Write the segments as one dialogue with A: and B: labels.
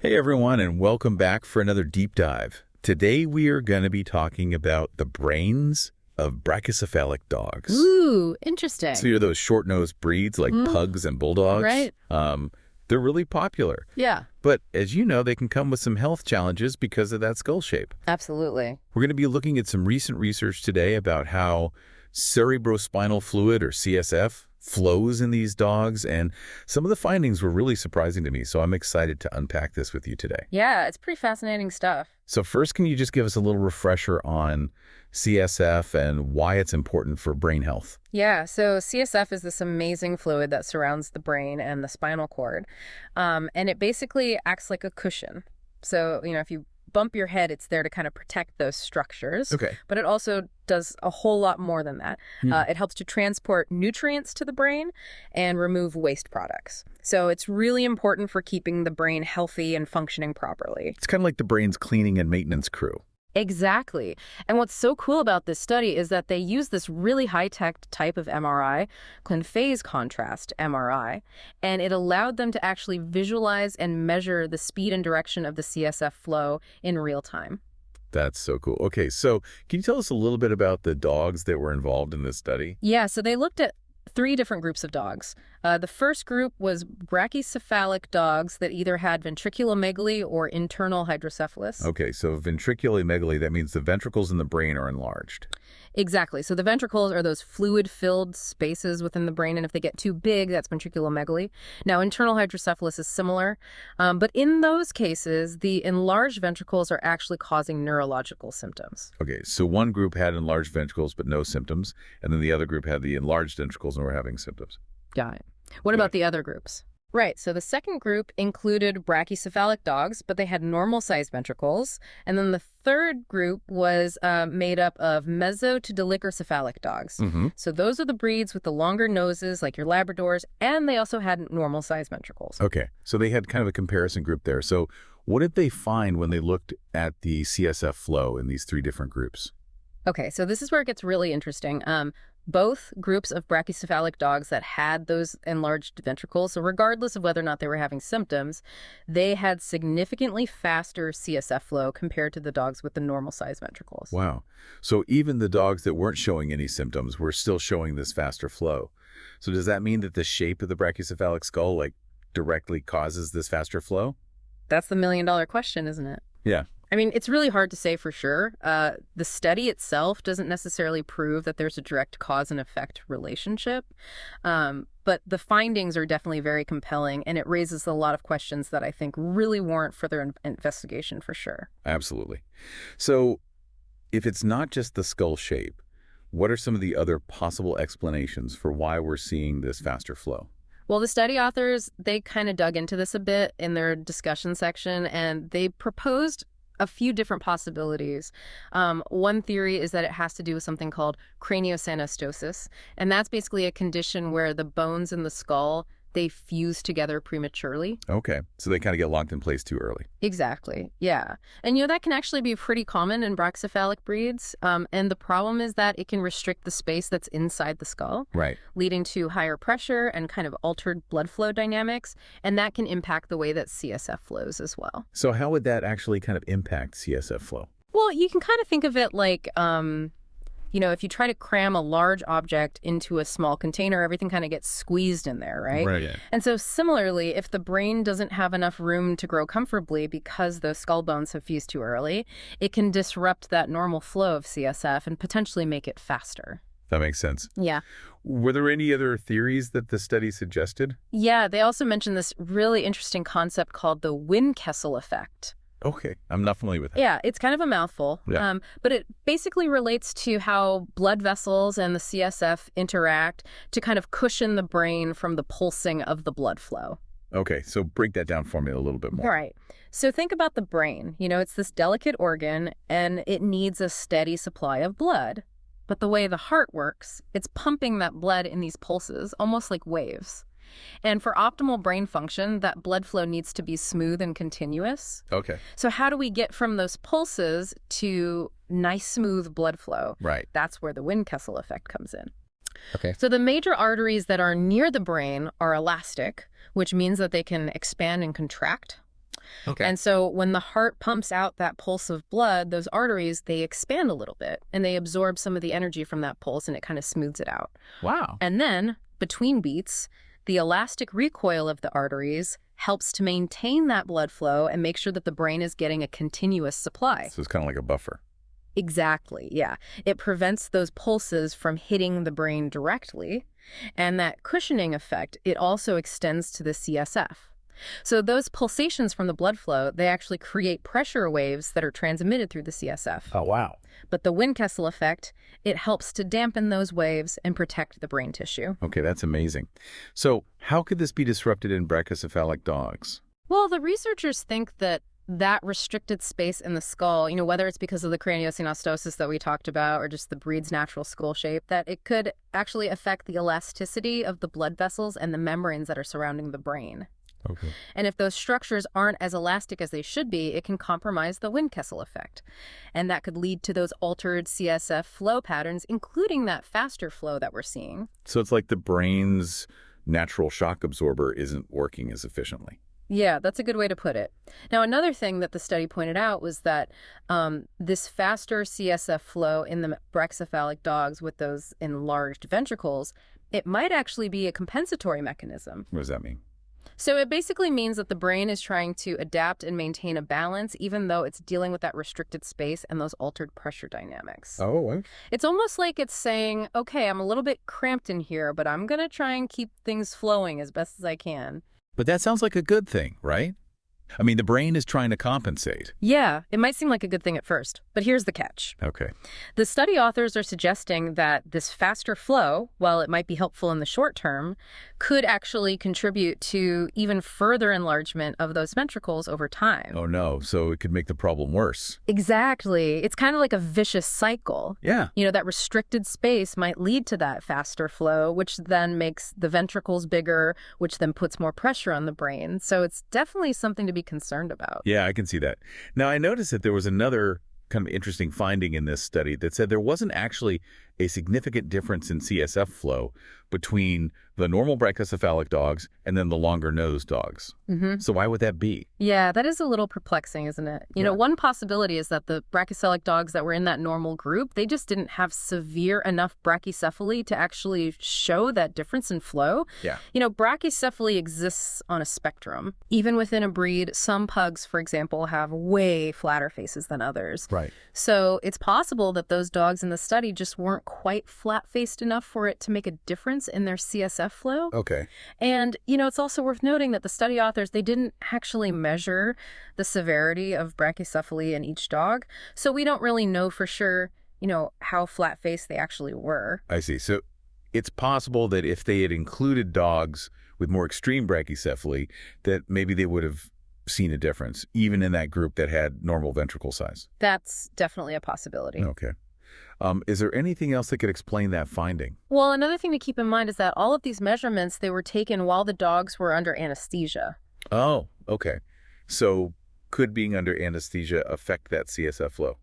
A: Hey everyone, and welcome back for another deep dive. Today we are going to be talking about the brains of brachycephalic dogs.
B: Ooh, interesting.
A: So you're those short-nosed breeds like pugs and bulldogs.
B: Right.
A: They're really popular.
B: Yeah,
A: But as you know, they can come with some health challenges because of that skull shape.
B: absolutely.
A: We're going to be looking at some recent research today about how cerebrospinal fluid, or CSF, flows in these dogs, and some of the findings were really surprising to me, so I'm excited to unpack this with you today.
B: Yeah, it's pretty fascinating stuff.
A: So first, can you just give us a little refresher on CSF and why it's important for brain health?
B: Yeah, so CSF is this amazing fluid that surrounds the brain and the spinal cord, and it basically acts like a cushion. So, if you bump your head, it's there to kind of protect those structures.
A: Okay.
B: But it also does a whole lot more than that. It helps to transport nutrients to the brain and remove waste products. So it's really important for keeping the brain healthy and functioning properly.
A: It's kind of like the brain's cleaning and maintenance crew.
B: Exactly. And what's so cool about this study is that they use this really high-tech type of MRI, called phase contrast MRI, and it allowed them to actually visualize and measure the speed and direction of the CSF flow in real time.
A: That's so cool. Okay, so can you tell us a little bit about the dogs that were involved in this study?
B: Yeah, so they looked at 3 different groups of dogs. The first group was brachycephalic dogs that either had ventriculomegaly or internal hydrocephalus.
A: Okay, so ventriculomegaly, that means the ventricles in the brain are enlarged.
B: Exactly. So the ventricles are those fluid-filled spaces within the brain, and if they get too big, that's ventriculomegaly. Now, internal hydrocephalus is similar, but in those cases, the enlarged ventricles are actually causing neurological symptoms.
A: Okay, so one group had enlarged ventricles but no symptoms, and then the other group had the enlarged ventricles and were having symptoms.
B: Got it. What about the other groups? Right, so the second group included brachycephalic dogs, but they had normal-sized ventricles. And then the third group was made up of meso to dolichocephalic dogs. So those are the breeds with the longer noses, like your Labradors, and they also had normal-sized ventricles.
A: Okay, so they had kind of a comparison group there. So what did they find when they looked at the CSF flow in these 3 different groups?
B: Okay, so this is where it gets really interesting. Both groups of brachycephalic dogs that had those enlarged ventricles, so regardless of whether or not they were having symptoms, they had significantly faster CSF flow compared to the dogs with the normal-sized ventricles.
A: Wow. So even the dogs that weren't showing any symptoms were still showing this faster flow. So does that mean that the shape of the brachycephalic skull directly causes this faster flow?
B: That's the million-dollar question, isn't it?
A: Yeah.
B: I mean, it's really hard to say for sure. The study itself doesn't necessarily prove that there's a direct cause and effect relationship, but the findings are definitely very compelling, and it raises a lot of questions that I think really warrant further investigation for sure.
A: Absolutely. So if it's not just the skull shape, what are some of the other possible explanations for why we're seeing this faster flow?
B: Well, the study authors, they kind of dug into this a bit in their discussion section, and they proposed a few different possibilities. One theory is that it has to do with something called craniosynostosis, and that's basically a condition where the bones in the skull, they fuse together prematurely.
A: Okay, so they kind of get locked in place too early.
B: Exactly, yeah. And that can actually be pretty common in brachycephalic breeds, and the problem is that it can restrict the space that's inside the skull,
A: Right.
B: leading to higher pressure and kind of altered blood flow dynamics, and that can impact the way that CSF flows as well.
A: So how would that actually kind of impact CSF flow?
B: Well, you can kind of think of it like, if you try to cram a large object into a small container, everything kind of gets squeezed in there, right?
A: Right, yeah.
B: And so similarly, if the brain doesn't have enough room to grow comfortably because the skull bones have fused too early, it can disrupt that normal flow of CSF and potentially make it faster.
A: That makes sense.
B: Yeah.
A: Were there any other theories that the study suggested?
B: Yeah, they also mentioned this really interesting concept called the Windkessel effect.
A: Okay, I'm not familiar with that.
B: Yeah, it's kind of a mouthful,
A: Yeah.
B: But it basically relates to how blood vessels and the CSF interact to kind of cushion the brain from the pulsing of the blood flow.
A: Okay, so break that down for me a little bit more.
B: All right. So think about the brain. It's this delicate organ, and it needs a steady supply of blood. But the way the heart works, it's pumping that blood in these pulses, almost like waves. And for optimal brain function, that blood flow needs to be smooth and continuous.
A: Okay.
B: So how do we get from those pulses to nice, smooth blood flow?
A: Right.
B: That's where the Windkessel effect comes in.
A: Okay.
B: So the major arteries that are near the brain are elastic, which means that they can expand and contract.
A: Okay.
B: And so when the heart pumps out that pulse of blood, those arteries, they expand a little bit and they absorb some of the energy from that pulse and it kind of smooths it out.
A: Wow.
B: And then between beats, the elastic recoil of the arteries helps to maintain that blood flow and make sure that the brain is getting a continuous supply.
A: So it's kind of like a buffer.
B: Exactly, yeah. It prevents those pulses from hitting the brain directly. And that cushioning effect, it also extends to the CSF. So those pulsations from the blood flow, they actually create pressure waves that are transmitted through the CSF.
A: Oh, wow.
B: But the Windkessel effect, it helps to dampen those waves and protect the brain tissue.
A: Okay, that's amazing. So how could this be disrupted in brachycephalic dogs?
B: Well, the researchers think that restricted space in the skull, whether it's because of the craniosynostosis that we talked about or just the breed's natural skull shape, that it could actually affect the elasticity of the blood vessels and the membranes that are surrounding the brain.
A: Okay.
B: And if those structures aren't as elastic as they should be, it can compromise the Windkessel effect. And that could lead to those altered CSF flow patterns, including that faster flow that we're seeing.
A: So it's like the brain's natural shock absorber isn't working as efficiently.
B: Yeah, that's a good way to put it. Now, another thing that the study pointed out was that this faster CSF flow in the brachycephalic dogs with those enlarged ventricles, it might actually be a compensatory mechanism.
A: What does that mean?
B: So it basically means that the brain is trying to adapt and maintain a balance, even though it's dealing with that restricted space and those altered pressure dynamics.
A: Oh,
B: It's almost like it's saying, okay, I'm a little bit cramped in here, but I'm going to try and keep things flowing as best as I can.
A: but that sounds like a good thing, right? I mean, the brain is trying to compensate.
B: Yeah, it might seem like a good thing at first, but here's the catch.
A: Okay.
B: The study authors are suggesting that this faster flow, while it might be helpful in the short term, could actually contribute to even further enlargement of those ventricles over time.
A: Oh, no. So it could make the problem worse.
B: Exactly. It's kind of like a vicious cycle.
A: Yeah.
B: That restricted space might lead to that faster flow, which then makes the ventricles bigger, which then puts more pressure on the brain. So it's definitely something to be concerned about.
A: Yeah, I can see that. Now, I noticed that there was another kind of interesting finding in this study that said there wasn't actually a significant difference in CSF flow between the normal brachycephalic dogs and then the longer-nosed dogs.
B: Mm-hmm.
A: So why would that be?
B: Yeah, that is a little perplexing, isn't it?
A: Yeah.
B: One possibility is that the brachycephalic dogs that were in that normal group, they just didn't have severe enough brachycephaly to actually show that difference in flow.
A: Yeah.
B: Brachycephaly exists on a spectrum. Even within a breed, some pugs, for example, have way flatter faces than others.
A: Right.
B: So it's possible that those dogs in the study just weren't quite flat-faced enough for it to make a difference in their CSF flow.
A: Okay.
B: And, it's also worth noting that the study authors, they didn't actually measure the severity of brachycephaly in each dog. So we don't really know for sure, how flat-faced they actually were.
A: I see. So it's possible that if they had included dogs with more extreme brachycephaly, that maybe they would have seen a difference, even in that group that had normal ventricle size.
B: That's definitely a possibility.
A: Okay. Is there anything else that could explain that finding?
B: Well, another thing to keep in mind is that all of these measurements, they were taken while the dogs were under anesthesia.
A: Oh, okay. So could being under anesthesia affect that CSF flow?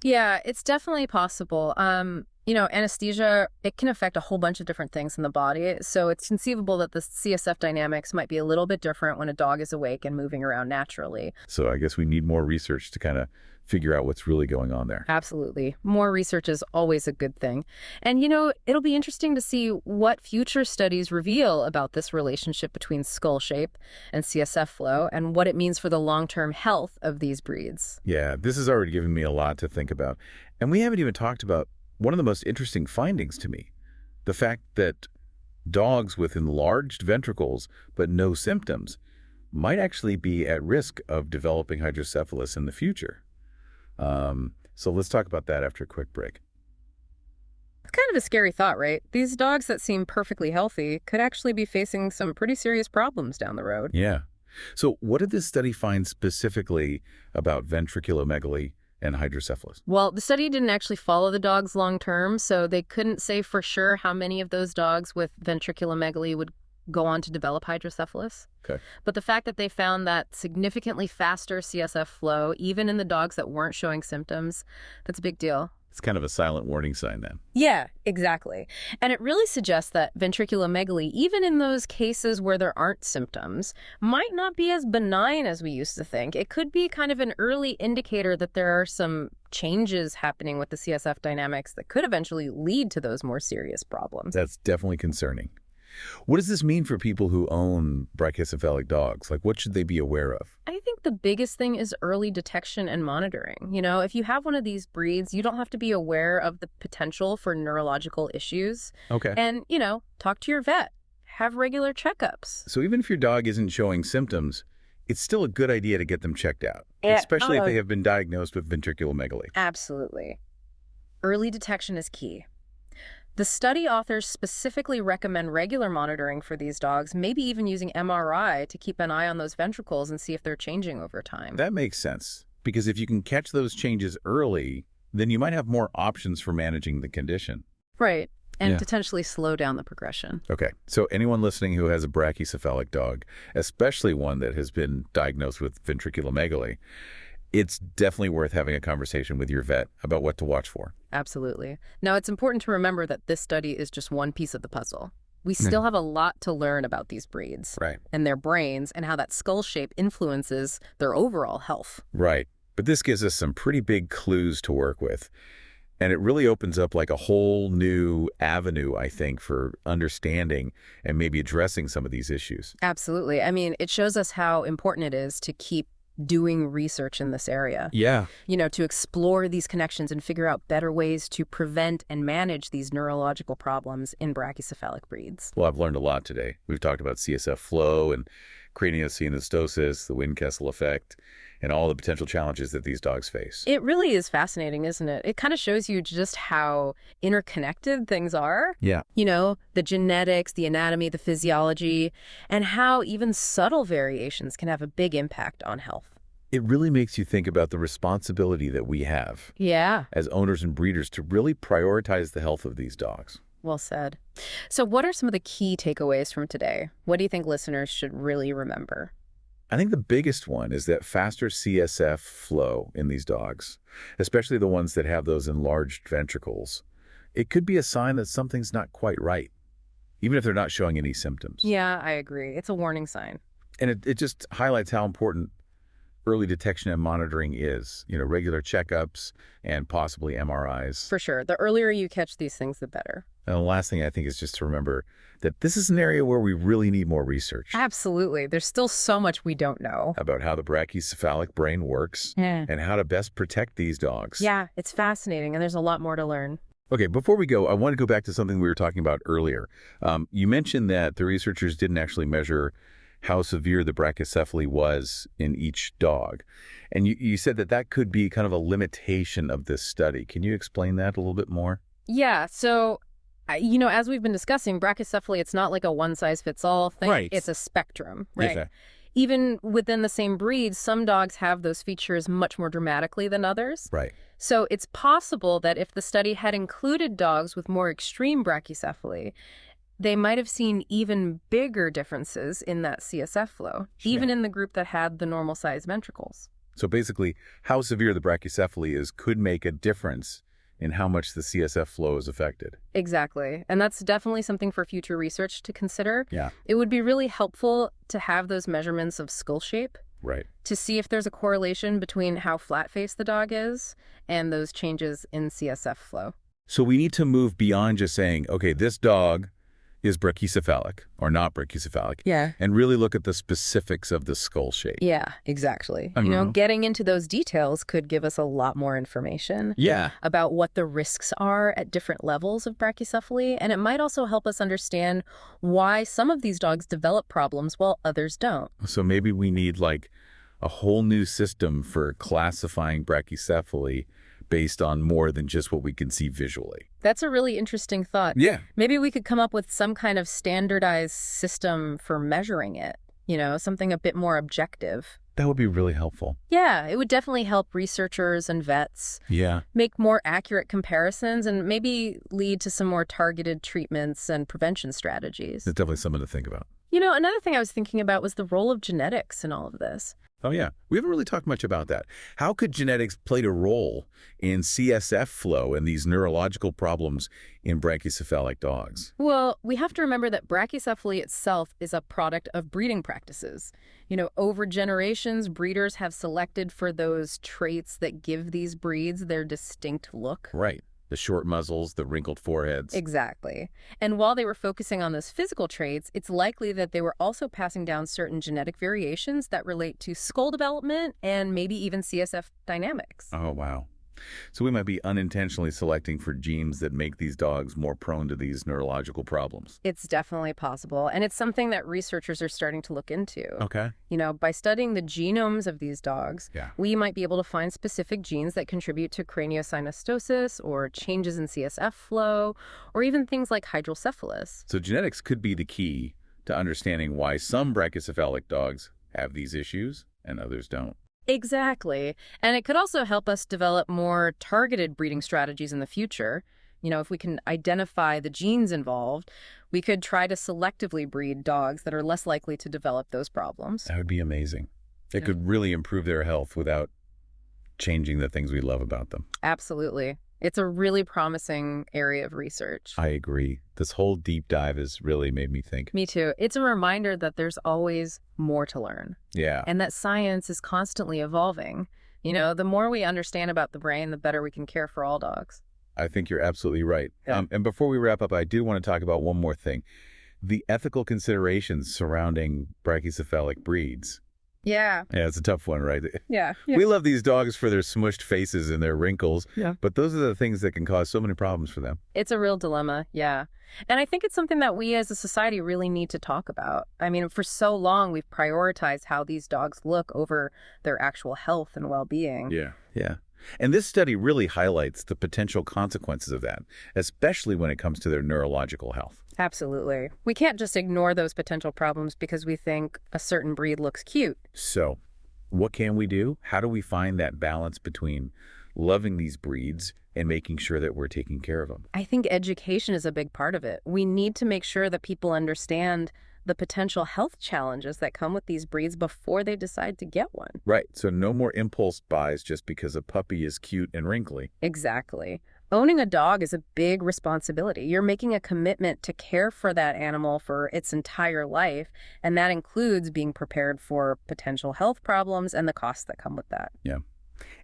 B: Yeah, it's definitely possible. Anesthesia, it can affect a whole bunch of different things in the body. So it's conceivable that the CSF dynamics might be a little bit different when a dog is awake and moving around naturally.
A: So I guess we need more research to kind of figure out what's really going on there.
B: Absolutely. More research is always a good thing. And, it'll be interesting to see what future studies reveal about this relationship between skull shape and CSF flow and what it means for the long-term health of these breeds.
A: Yeah, this has already given me a lot to think about. And we haven't even talked about one of the most interesting findings to me, the fact that dogs with enlarged ventricles but no symptoms might actually be at risk of developing hydrocephalus in the future. So let's talk about that after a quick break.
B: It's kind of a scary thought, right? These dogs that seem perfectly healthy could actually be facing some pretty serious problems down the road.
A: Yeah. So what did this study find specifically about ventriculomegaly and hydrocephalus?
B: Well, the study didn't actually follow the dogs long term, so they couldn't say for sure how many of those dogs with ventriculomegaly would go on to develop hydrocephalus.
A: Okay.
B: But the fact that they found that significantly faster CSF flow, even in the dogs that weren't showing symptoms, that's a big deal.
A: It's kind of a silent warning sign then.
B: Yeah, exactly. And it really suggests that ventriculomegaly, even in those cases where there aren't symptoms, might not be as benign as we used to think. It could be kind of an early indicator that there are some changes happening with the CSF dynamics that could eventually lead to those more serious problems.
A: That's definitely concerning. What does this mean for people who own brachycephalic dogs? Like, what should they be aware of?
B: I think the biggest thing is early detection and monitoring. If you have one of these breeds, you don't have to be aware of the potential for neurological issues.
A: Okay.
B: And, talk to your vet. Have regular checkups.
A: So even if your dog isn't showing symptoms, it's still a good idea to get them checked out,
B: Yeah.
A: especially if they have been diagnosed with ventriculomegaly.
B: Absolutely. Early detection is key. The study authors specifically recommend regular monitoring for these dogs, maybe even using MRI to keep an eye on those ventricles and see if they're changing over time.
A: That makes sense, because if you can catch those changes early, then you might have more options for managing the condition.
B: Right, and
A: Yeah.
B: potentially slow down the progression.
A: Okay, so anyone listening who has a brachycephalic dog, especially one that has been diagnosed with ventriculomegaly, it's definitely worth having a conversation with your vet about what to watch for.
B: Absolutely. Now, it's important to remember that this study is just one piece of the puzzle. We still have a lot to learn about these breeds
A: Right.
B: and their brains and how that skull shape influences their overall health.
A: Right. But this gives us some pretty big clues to work with. And it really opens up like a whole new avenue, I think, for understanding and maybe addressing some of these issues.
B: Absolutely. I mean, it shows us how important it is to keep doing research in this area.
A: Yeah.
B: To explore these connections and figure out better ways to prevent and manage these neurological problems in brachycephalic breeds.
A: Well, I've learned a lot today. We've talked about CSF flow and craniosynostosis, the Wind-Kessel effect, and all the potential challenges that these dogs face.
B: It really is fascinating, isn't it? It kind of shows you just how interconnected things are.
A: Yeah.
B: The genetics, the anatomy, the physiology, and how even subtle variations can have a big impact on health.
A: It really makes you think about the responsibility that we have
B: Yeah,
A: as owners and breeders to really prioritize the health of these dogs.
B: well said. So what are some of the key takeaways from today? What do you think listeners should really remember?
A: I think the biggest one is that faster CSF flow in these dogs, especially the ones that have those enlarged ventricles, it could be a sign that something's not quite right, even if they're not showing any symptoms.
B: Yeah, I agree. It's a warning sign.
A: And it just highlights how important early detection and monitoring is, regular checkups and possibly MRIs.
B: For sure. The earlier you catch these things, the better.
A: And the last thing I think is just to remember that this is an area where we really need more research
B: Absolutely. There's still so much we don't know.
A: about how the brachycephalic brain works
B: Yeah.
A: and how to best protect these dogs.
B: Yeah, it's fascinating, and there's a lot more to learn.
A: Okay, before we go, I want to go back to something we were talking about earlier. You mentioned that the researchers didn't actually measure how severe the brachycephaly was in each dog. And you said that could be kind of a limitation of this study. Can you explain that a little bit more?
B: Yeah, so, as we've been discussing, brachycephaly, it's not like a one-size-fits-all thing.
A: Right.
B: It's a spectrum, right?
A: Okay.
B: Even within the same breed, some dogs have those features much more dramatically than others.
A: Right.
B: So it's possible that if the study had included dogs with more extreme brachycephaly, they might have seen even bigger differences in that CSF flow, even in the group that had the normal-sized ventricles.
A: So basically, how severe the brachycephaly is could make a difference in how much the CSF flow is affected.
B: Exactly. And that's definitely something for future research to consider.
A: Yeah.
B: It would be really helpful to have those measurements of skull shape
A: Right.
B: to see if there's a correlation between how flat-faced the dog is and those changes in CSF flow.
A: So we need to move beyond just saying, okay, this dog is brachycephalic or not brachycephalic,
B: Yeah.
A: and really look at the specifics of the skull shape.
B: Yeah, exactly.
A: Mhm.
B: Getting into those details could give us a lot more information
A: Yeah.
B: about what the risks are at different levels of brachycephaly, and it might also help us understand why some of these dogs develop problems while others don't.
A: So maybe we need like a whole new system for classifying brachycephaly based on more than just what we can see visually.
B: That's a really interesting thought.
A: Yeah.
B: Maybe we could come up with some kind of standardized system for measuring it, something a bit more objective.
A: That would be really helpful.
B: Yeah, it would definitely help researchers and vets
A: Yeah.
B: make more accurate comparisons and maybe lead to some more targeted treatments and prevention strategies.
A: It's definitely something to think about.
B: Another thing I was thinking about was the role of genetics in all of this.
A: Oh, yeah. We haven't really talked much about that. How could genetics play a role in CSF flow and these neurological problems in brachycephalic dogs?
B: Well, we have to remember that brachycephaly itself is a product of breeding practices. Over generations, breeders have selected for those traits that give these breeds their distinct look.
A: Right. The short muzzles, the wrinkled foreheads.
B: Exactly. And while they were focusing on those physical traits, it's likely that they were also passing down certain genetic variations that relate to skull development and maybe even CSF dynamics.
A: Oh, wow. So we might be unintentionally selecting for genes that make these dogs more prone to these neurological problems.
B: It's definitely possible, and it's something that researchers are starting to look into.
A: Okay.
B: By studying the genomes of these dogs,
A: Yeah.
B: we might be able to find specific genes that contribute to craniosynostosis or changes in CSF flow, or even things like hydrocephalus.
A: So genetics could be the key to understanding why some brachycephalic dogs have these issues and others don't.
B: Exactly. And it could also help us develop more targeted breeding strategies in the future. If we can identify the genes involved, we could try to selectively breed dogs that are less likely to develop those problems.
A: That would be amazing. It
B: Yeah.
A: could really improve their health without changing the things we love about them.
B: Absolutely. It's a really promising area of research.
A: I agree. This whole deep dive has really made me think.
B: Me too. It's a reminder that there's always more to learn
A: Yeah.
B: and that science is constantly evolving. The more we understand about the brain, the better we can care for all dogs.
A: I think you're absolutely right.
B: Yeah.
A: And before we wrap up, I do want to talk about one more thing. The ethical considerations surrounding brachycephalic breeds.
B: Yeah.
A: Yeah, it's a tough one, right?
B: Yeah.
A: We love these dogs for their smushed faces and their wrinkles,
B: Yeah.
A: but those are the things that can cause so many problems for them.
B: It's a real dilemma, yeah. And I think it's something that we as a society really need to talk about. I mean, for so long, we've prioritized how these dogs look over their actual health and well-being.
A: Yeah. Yeah. And this study really highlights the potential consequences of that, especially when it comes to their neurological health.
B: Absolutely. We can't just ignore those potential problems because we think a certain breed looks cute.
A: So, what can we do? How do we find that balance between loving these breeds and making sure that we're taking care of them?
B: I think education is a big part of it. We need to make sure that people understand the potential health challenges that come with these breeds before they decide to get one.
A: Right. So no more impulse buys just because a puppy is cute and wrinkly.
B: Exactly. Owning a dog is a big responsibility. You're making a commitment to care for that animal for its entire life, and that includes being prepared for potential health problems and the costs that come with that.
A: Yeah.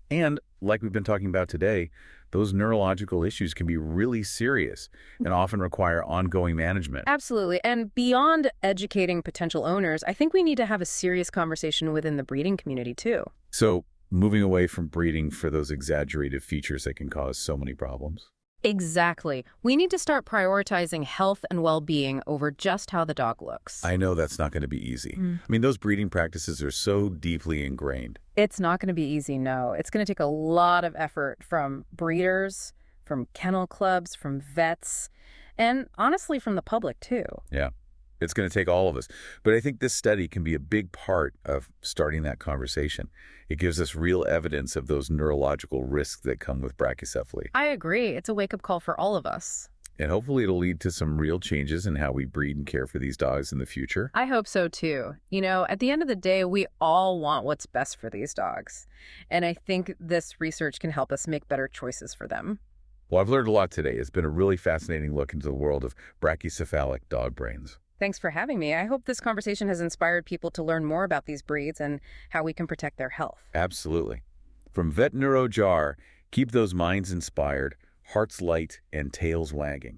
A: And like we've been talking about today, those neurological issues can be really serious and often require ongoing management.
B: Absolutely. And beyond educating potential owners, I think we need to have a serious conversation within the breeding community too.
A: So moving away from breeding for those exaggerated features that can cause so many problems.
B: Exactly. We need to start prioritizing health and well-being over just how the dog looks.
A: I know that's not going to be easy. I mean, those breeding practices are so deeply ingrained.
B: It's not going to be easy, no. It's going to take a lot of effort from breeders, from kennel clubs, from vets, and honestly from the public too.
A: Yeah. It's going to take all of us. But I think this study can be a big part of starting that conversation. It gives us real evidence of those neurological risks that come with brachycephaly.
B: I agree. It's a wake-up call for all of us.
A: And hopefully it'll lead to some real changes in how we breed and care for these dogs in the future.
B: I hope so too. At the end of the day, we all want what's best for these dogs. And I think this research can help us make better choices for them.
A: Well, I've learned a lot today. It's been a really fascinating look into the world of brachycephalic dog brains.
B: Thanks for having me. I hope this conversation has inspired people to learn more about these breeds and how we can protect their health.
A: Absolutely. From Vet Neuro Jar, keep those minds inspired, hearts light, and tails wagging.